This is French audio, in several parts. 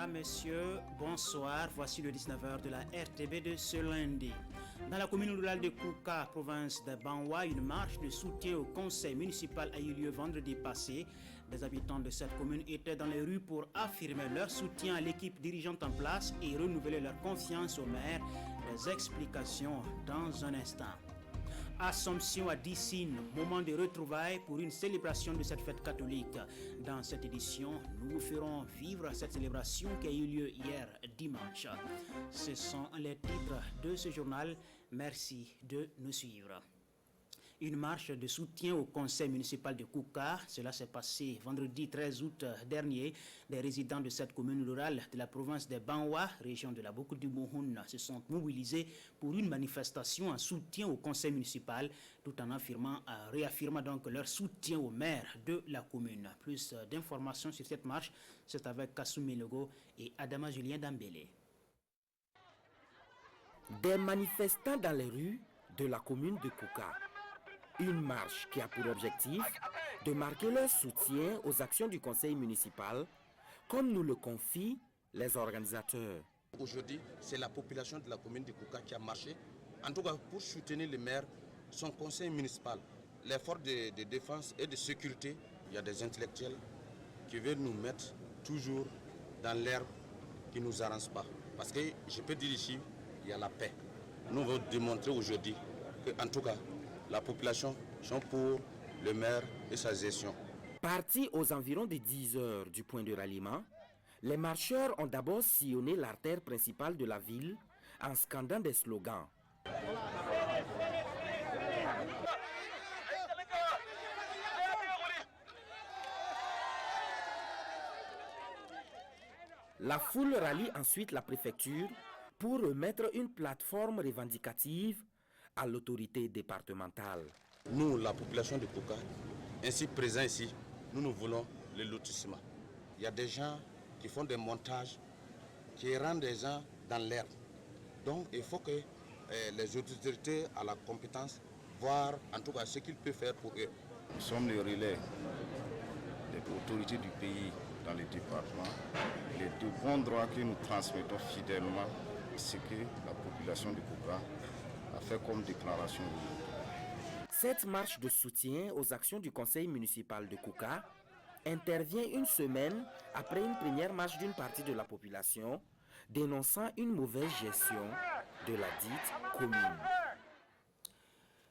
Mesdames, Messieurs, bonsoir. Voici le 19h de la RTB de ce lundi. Dans la commune rurale de Kouka, province de Banwa, une marche de soutien au conseil municipal a eu lieu vendredi passé. Les habitants de cette commune étaient dans les rues pour affirmer leur soutien à l'équipe dirigeante en place et renouveler leur confiance au maire. Des explications dans un instant. Assomption à Dissine, moment de retrouvailles pour une célébration de cette fête catholique. Dans cette édition, nous vous ferons vivre cette célébration qui a eu lieu hier dimanche. Ce sont les titres de ce journal. Merci de nous suivre. Une marche de soutien au conseil municipal de Kouka. Cela s'est passé vendredi 13 août dernier. Des résidents de cette commune rurale de la province de Banwa, région de la Boucle du Mouhoun, se sont mobilisés pour une manifestation en soutien au conseil municipal, tout en réaffirmant donc leur soutien au maire de la commune. Plus d'informations sur cette marche, c'est avec Kassoumi Logo et Adama Julien Dambélé. Des manifestants dans les rues de la commune de Kouka. Une marche qui a pour objectif de marquer leur soutien aux actions du conseil municipal, comme nous le confient les organisateurs. Aujourd'hui, c'est la population de la commune de Kouka qui a marché, en tout cas pour soutenir le maire, son conseil municipal. Les forces de défense et de sécurité, il y a des intellectuels qui veulent nous mettre toujours dans l'herbe qui ne nous arrange pas. Parce que je peux dire ici, il y a la paix. Nous voulons démontrer aujourd'hui qu'en tout cas, la population sont pour le maire et sa gestion. Partis aux environs de 10 heures du point de ralliement, les marcheurs ont d'abord sillonné l'artère principale de la ville en scandant des slogans. La foule rallie ensuite la préfecture pour remettre une plateforme revendicative à l'autorité départementale. Nous, la population de Kouka, ainsi présents ici, nous voulons le lotissement. Il y a des gens qui font des montages, qui rendent des gens dans l'herbe. Donc il faut que les autorités à la compétence voir en tout cas ce qu'ils peuvent faire pour eux. Nous sommes les relais des autorités du pays dans les départements. Les deux bons droits que nous transmettons fidèlement, c'est que la population de Kouka a fait comme déclaration. Cette marche de soutien aux actions du conseil municipal de Kouka intervient une semaine après une première marche d'une partie de la population dénonçant une mauvaise gestion de la dite commune.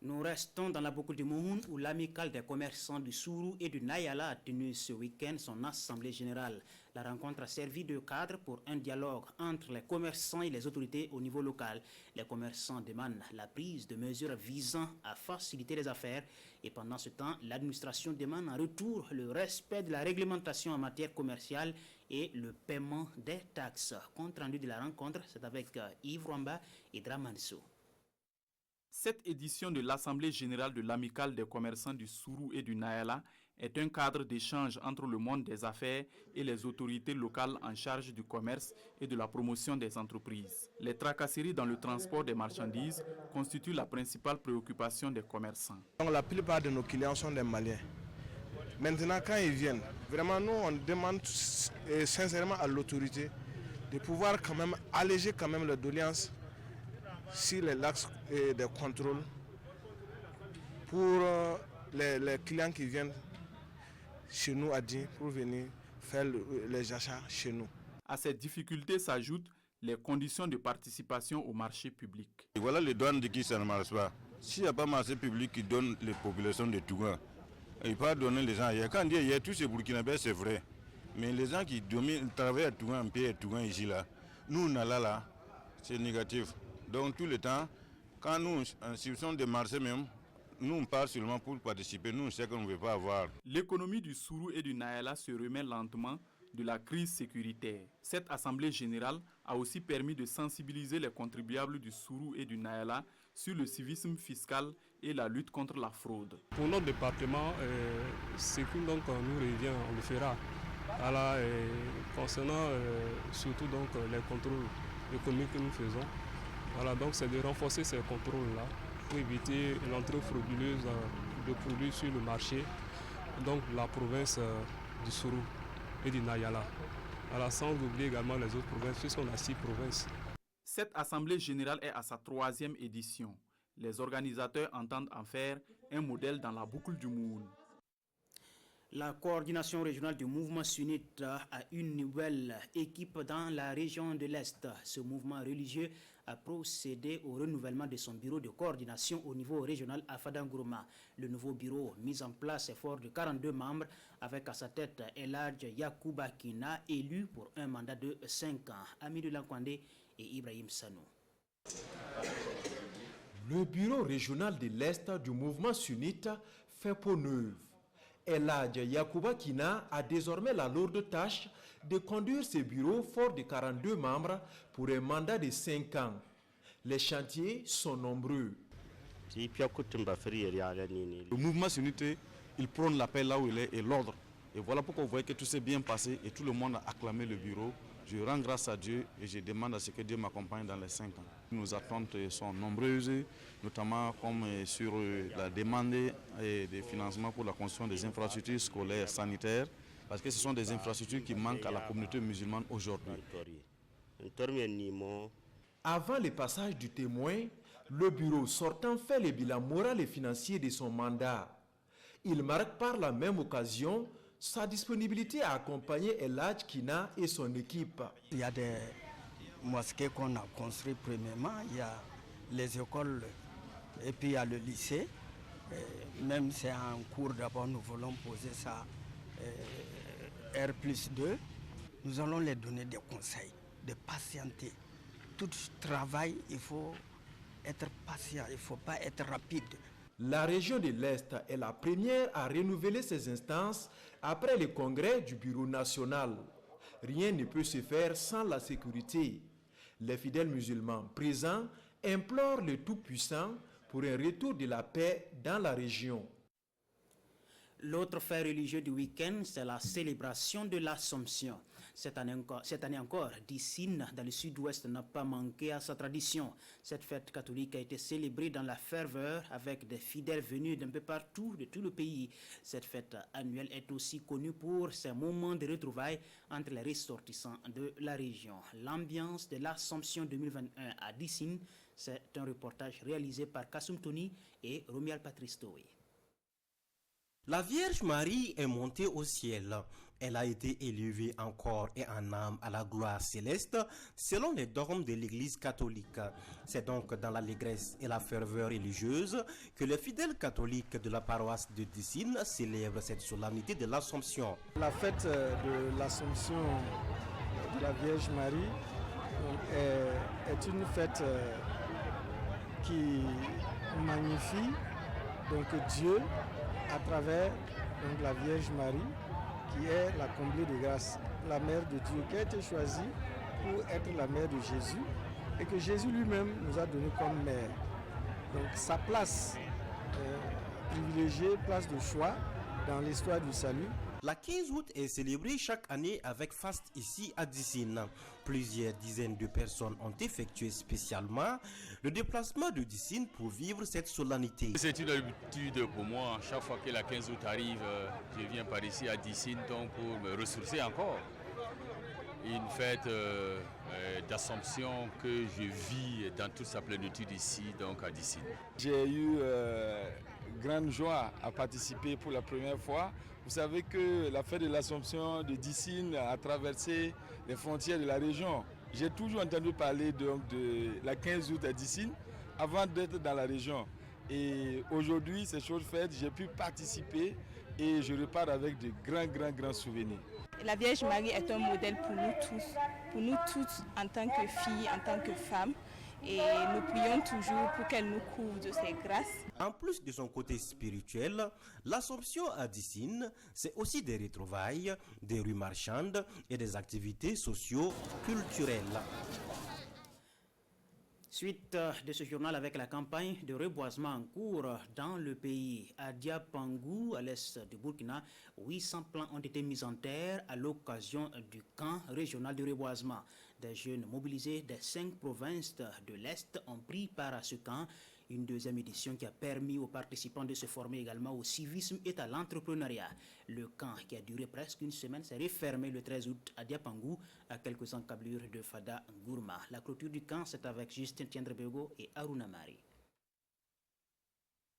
Nous restons dans la boucle du Mouhoun où l'amicale des commerçants du Sourou et du Nayala a tenu ce week-end son assemblée générale. La rencontre a servi de cadre pour un dialogue entre les commerçants et les autorités au niveau local. Les commerçants demandent la prise de mesures visant à faciliter les affaires et pendant ce temps, l'administration demande en retour le respect de la réglementation en matière commerciale et le paiement des taxes. Compte rendu de la rencontre, c'est avec Yves Rwamba et Dramanso. Cette édition de l'Assemblée générale de l'Amicale des commerçants du Sourou et du Nayala est un cadre d'échange entre le monde des affaires et les autorités locales en charge du commerce et de la promotion des entreprises. Les tracasseries dans le transport des marchandises constituent la principale préoccupation des commerçants. La plupart de nos clients sont des Maliens. Maintenant, quand ils viennent, vraiment nous on demande sincèrement à l'autorité de pouvoir quand même alléger quand même les doléances sur les lacs de contrôle pour les clients qui viennent chez nous à Di pour venir faire les achats chez nous. À cette difficulté s'ajoutent les conditions de participation au marché public. Et voilà les douanes de qui ça ne marche pas. S'il n'y a pas marché public qui donne les populations de Tougan, il peut donner les gens ailleurs. Quand on dit il y a tous ces Burkinabés, c'est vrai. Mais les gens qui travaillent à Tougan, en paix à Tougan ici, là, nous, on a là, c'est négatif. Donc tout le temps, quand nous, en situation de marché même, nous on part seulement pour participer, nous on sait qu'on ne veut pas avoir. L'économie du Sourou et du Nayala se remet lentement de la crise sécuritaire. Cette assemblée générale a aussi permis de sensibiliser les contribuables du Sourou et du Nayala sur le civisme fiscal et la lutte contre la fraude. Pour notre département, ce qui donc nous revient, on le fera. Alors, concernant surtout donc, les contrôles économiques que nous faisons, voilà, donc c'est de renforcer ces contrôles-là pour éviter l'entrée frauduleuse de produits sur le marché, donc la province du Sourou et du Nayala. Voilà, sans oublier également les autres provinces, puisqu'on a 6 provinces. Cette assemblée générale est à sa 3e édition. Les organisateurs entendent en faire un modèle dans la boucle du Moun. La coordination régionale du mouvement sunnite a une nouvelle équipe dans la région de l'Est. Ce mouvement religieux a procédé au renouvellement de son bureau de coordination au niveau régional à Fadangourma. Le nouveau bureau mis en place est fort de 42 membres avec à sa tête Eladj Yacouba Kina, élu pour un mandat de 5 ans. Amidou Lankwande et Ibrahim Sanou. Le bureau régional de l'Est du mouvement sunnite fait peau neuve. Eladj Yacouba Kina a désormais la lourde tâche de conduire ce bureau fort de 42 membres pour un mandat de 5 ans. Les chantiers sont nombreux. Le mouvement sunnite, il prône la paix là où il est et l'ordre. Et voilà pourquoi vous voyez que tout s'est bien passé et tout le monde a acclamé le bureau. Je rends grâce à Dieu et je demande à ce que Dieu m'accompagne dans les 5 ans. Nos attentes sont nombreuses, notamment comme sur la demande des financements pour la construction des infrastructures scolaires sanitaires, parce que ce sont des infrastructures qui manquent à la communauté musulmane aujourd'hui. Avant le passage du témoin, le bureau sortant fait le bilan moral et financier de son mandat. Il marque par la même occasion sa disponibilité à accompagner Eladj Kina et son équipe. Il y a des mosquées qu'on a construites premièrement, il y a les écoles et puis il y a le lycée. Même c'est en cours d'abord, nous voulons poser ça R+2. Nous allons les donner des conseils, de patienter. Tout travail, il faut être patient, il ne faut pas être rapide. La région de l'Est est la première à renouveler ses instances après le congrès du Bureau national. Rien ne peut se faire sans la sécurité. Les fidèles musulmans présents implorent le Tout-Puissant pour un retour de la paix dans la région. L'autre fait religieux du week-end, c'est la célébration de l'Assomption. Cette année encore, Dissine, dans le sud-ouest, n'a pas manqué à sa tradition. Cette fête catholique a été célébrée dans la ferveur avec des fidèles venus d'un peu partout de tout le pays. Cette fête annuelle est aussi connue pour ses moments de retrouvailles entre les ressortissants de la région. L'ambiance de l'Assomption 2021 à Dissine, c'est un reportage réalisé par Kassoum Tony et Romial Patristoé. La Vierge Marie est montée au ciel. Elle a été élevée en corps et en âme à la gloire céleste, selon les dogmes de l'Église catholique. C'est donc dans l'allégresse et la ferveur religieuse que les fidèles catholiques de la paroisse de Dissine célèbrent cette solennité de l'Assomption. La fête de l'Assomption de la Vierge Marie est une fête qui magnifie donc Dieu à travers donc, la Vierge Marie, qui est la comblée de grâce, la mère de Dieu, qui a été choisie pour être la mère de Jésus et que Jésus lui-même nous a donné comme mère. Donc sa place privilégiée, place de choix dans l'histoire du salut. La 15 août est célébrée chaque année avec faste ici à Dissine. Plusieurs dizaines de personnes ont effectué spécialement le déplacement de Dissine pour vivre cette solennité. C'est une habitude pour moi. Chaque fois que la 15 août arrive, je viens par ici à Dissine donc pour me ressourcer encore. Une fête d'Assomption que je vis dans toute sa plénitude ici, donc à Dissine. J'ai eu grande joie à participer pour la première fois. Vous savez que la fête de l'Assomption de Dissine a traversé les frontières de la région. J'ai toujours entendu parler donc, de la 15 août à Dissine avant d'être dans la région. Et aujourd'hui, c'est chose faite, j'ai pu participer et je repars avec de grands souvenirs. La Vierge Marie est un modèle pour nous toutes en tant que filles, en tant que femmes. Et nous prions toujours pour qu'elle nous couvre de ses grâces. En plus de son côté spirituel, l'Assomption à Dissine, c'est aussi des retrouvailles, des rues marchandes et des activités socio-culturelles. Suite de ce journal avec la campagne de reboisement en cours dans le pays. À Diapangou, à l'est du Burkina, 800 plants ont été mis en terre à l'occasion du camp régional de reboisement. Des jeunes mobilisés des 5 provinces de l'Est ont pris part à ce camp. Une deuxième édition qui a permis aux participants de se former également au civisme et à l'entrepreneuriat. Le camp, qui a duré presque une semaine, s'est refermé le 13 août à Diapangou, à quelques encablures de Fada Gourma. La clôture du camp, c'est avec Justin Tiendrebego et Aruna Mari.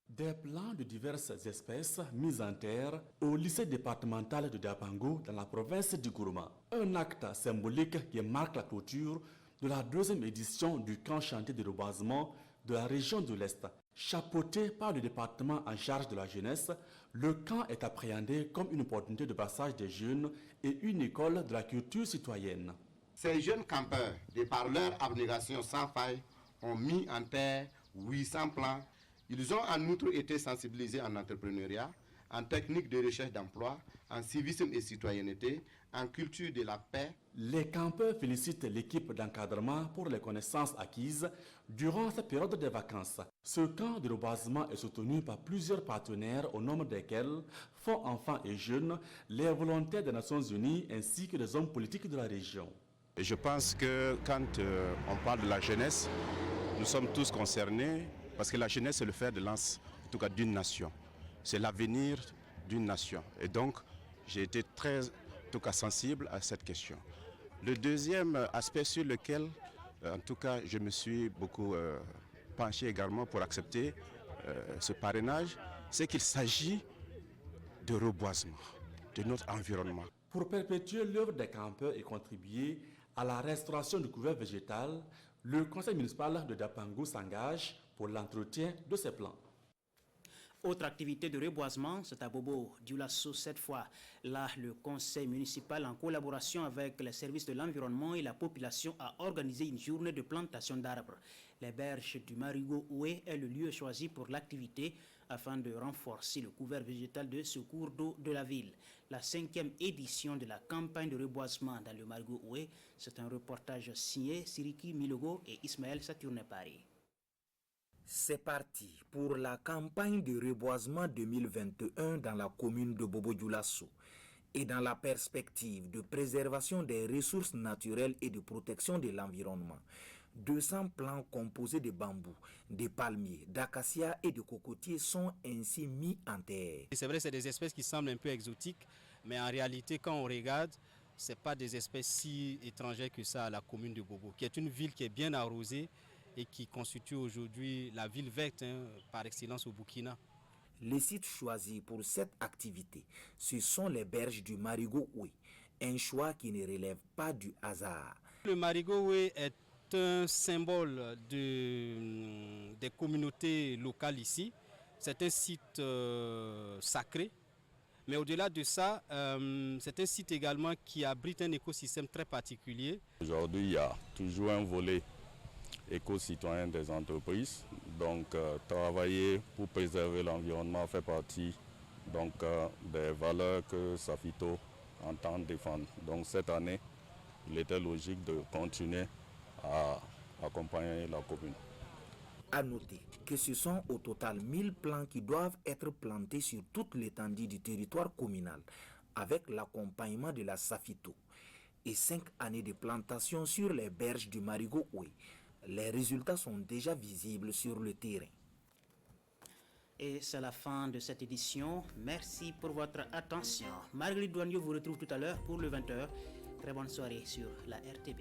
Des plants de diverses espèces mis en terre au lycée départemental de Diapangou dans la province du Gourma. Un acte symbolique qui marque la clôture de la deuxième édition du camp chantier de reboisement de la région de l'Est. Chapeauté par le département en charge de la jeunesse, le camp est appréhendé comme une opportunité de passage des jeunes et une école de la culture citoyenne. Ces jeunes campeurs, de par leur abnégation sans faille, ont mis en terre 800 plants. Ils ont en outre été sensibilisés en entrepreneuriat, en technique de recherche d'emploi, en civisme et citoyenneté, en culture de la paix. Les campeurs félicitent l'équipe d'encadrement pour les connaissances acquises durant cette période de vacances. Ce camp de reboisement est soutenu par plusieurs partenaires au nombre desquels Fonds Enfants et Jeunes, les volontaires des Nations Unies ainsi que les hommes politiques de la région. Et je pense que quand on parle de la jeunesse, nous sommes tous concernés parce que la jeunesse c'est le fer de lance, en tout cas d'une nation. C'est l'avenir d'une nation. Et donc, j'ai été très sensible à cette question. Le deuxième aspect sur lequel, en tout cas, je me suis beaucoup penché également pour accepter ce parrainage, c'est qu'il s'agit de reboisement de notre environnement. Pour perpétuer l'œuvre des campeurs et contribuer à la restauration du couvert végétal, le conseil municipal de Diapangou s'engage pour l'entretien de ces plants. Autre activité de reboisement, c'est à Bobo Dioulasso cette fois. Là, le conseil municipal, en collaboration avec les services de l'environnement et la population, a organisé une journée de plantation d'arbres. Les berges du Marigot Oué est le lieu choisi pour l'activité afin de renforcer le couvert végétal de ce cours d'eau de la ville. La 5e édition de la campagne de reboisement dans le Marigot Oué, c'est un reportage signé Siriki Milogo et Ismaël Saturne-Paris. C'est parti pour la campagne de reboisement 2021 dans la commune de Bobo-Dioulasso. Et dans la perspective de préservation des ressources naturelles et de protection de l'environnement, 200 plants composés de bambous, de palmiers, d'acacias et de cocotiers sont ainsi mis en terre. C'est vrai, c'est des espèces qui semblent un peu exotiques, mais en réalité, quand on regarde, ce n'est pas des espèces si étrangères que ça à la commune de Bobo, qui est une ville qui est bien arrosée et qui constitue aujourd'hui la ville verte par excellence au Burkina. Les sites choisis pour cette activité, ce sont les berges du Marigot Oué, un choix qui ne relève pas du hasard. Le Marigot Oué est un symbole des communautés locales ici. C'est un site sacré, mais au-delà de ça, c'est un site également qui abrite un écosystème très particulier. Aujourd'hui, il y a toujours un volet éco-citoyen des entreprises. Donc travailler pour préserver l'environnement fait partie des valeurs que Safito entend défendre. Donc cette année, il était logique de continuer à accompagner la commune. À noter que ce sont au total 1000 plants qui doivent être plantés sur toute l'étendue du territoire communal avec l'accompagnement de la Safito et 5 années de plantation sur les berges du Marigot Oué. Les résultats sont déjà visibles sur le terrain. Et c'est la fin de cette édition. Merci pour votre attention. Marguerite Douagneau vous retrouve tout à l'heure pour le 20h. Très bonne soirée sur la RTB.